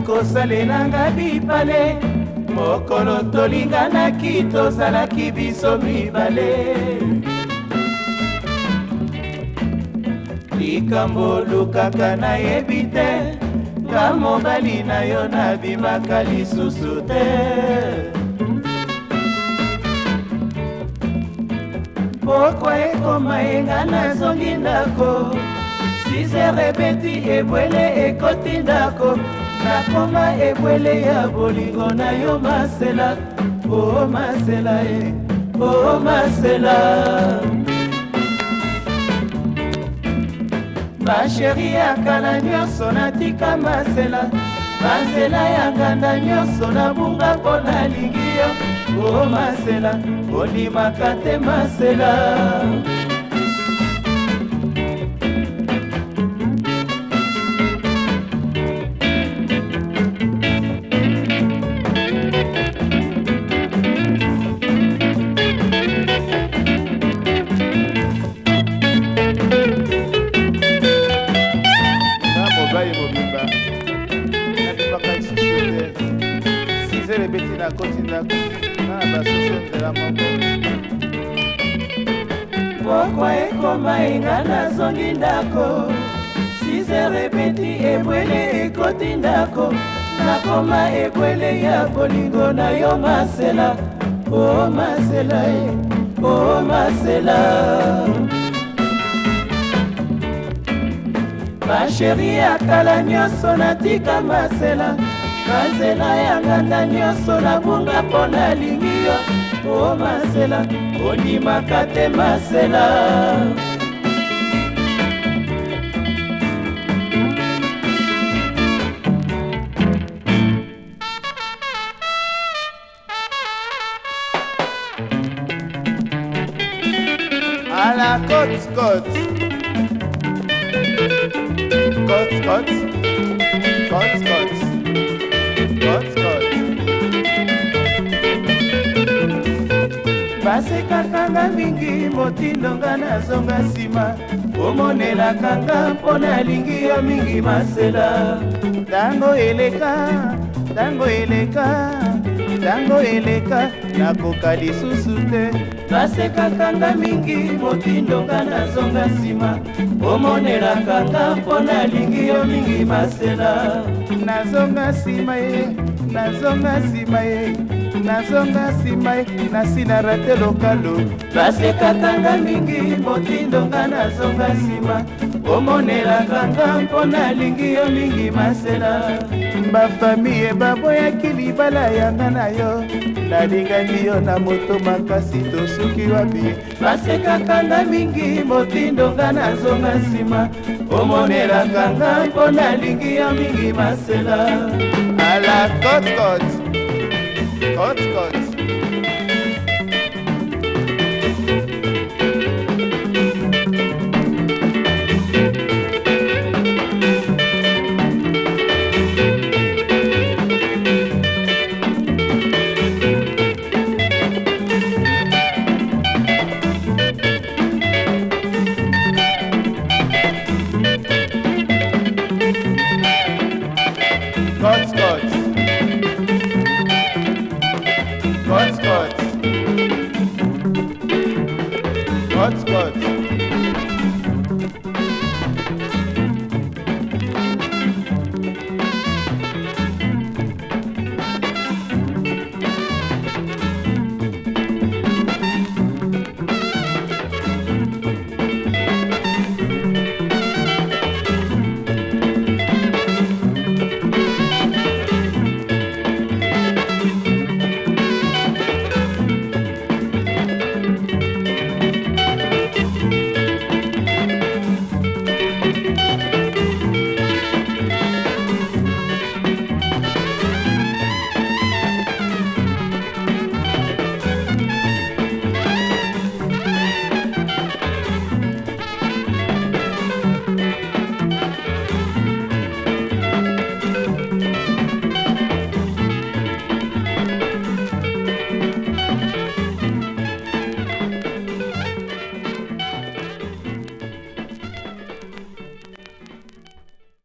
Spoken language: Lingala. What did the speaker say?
kosalelanga bipale mokolo tolinganaki tozalaki biso mibale likambo lukaka nayebi te nga mobali na yo nabimaka lisusu te pokwa ekoma yenga nazongi ndako 6h ebeti ebwele ekoti ndako nakoma ebwele ya bolingo na yo Masela oh Masela oh Masela basheri ya kala nyonso natika Masela banzela ya nganda nyonso nabunga mpo nalingi yo oh Masela olimaka te Masela pokwa ekoma enga nazongi ndako 6h ebeti ebwele ekoti ndako nakoma ebwele ya bolingo na yo Masela oh Masela oh Masela basheri ya kala nyonso natika Masela banzela ya nganda nyonso nabunga mpo nalingi yo oh Masela olimaka te Masela à la côte côte côte côte côte côte côte côte basekakanga mingi motindonga nazonga nsima omonelakanga mpo nalingi yo mingi Masela ntango eleka ntango eleka ntango eleka nakoka lisusu te basekakanga mingi motindonga nazonga nsima omonelakanga mpo nalingi yo mingi Masela nazonga nsima ye nazonga nsima ye nazonga nsima ye nasina rate lokalo basekakanga mingi motindonga nazonga nsima omonelakanga mpo nalingi yo mingi Masela bafamiye baboyaki libala yanga na yo nalingaki yo na moto makasi tosuki wapi basekakanga mingi motindonga nazonga nsima omonelakanga mpo nalingi yo mingi Masela à la côte côte côte côte Hotspot.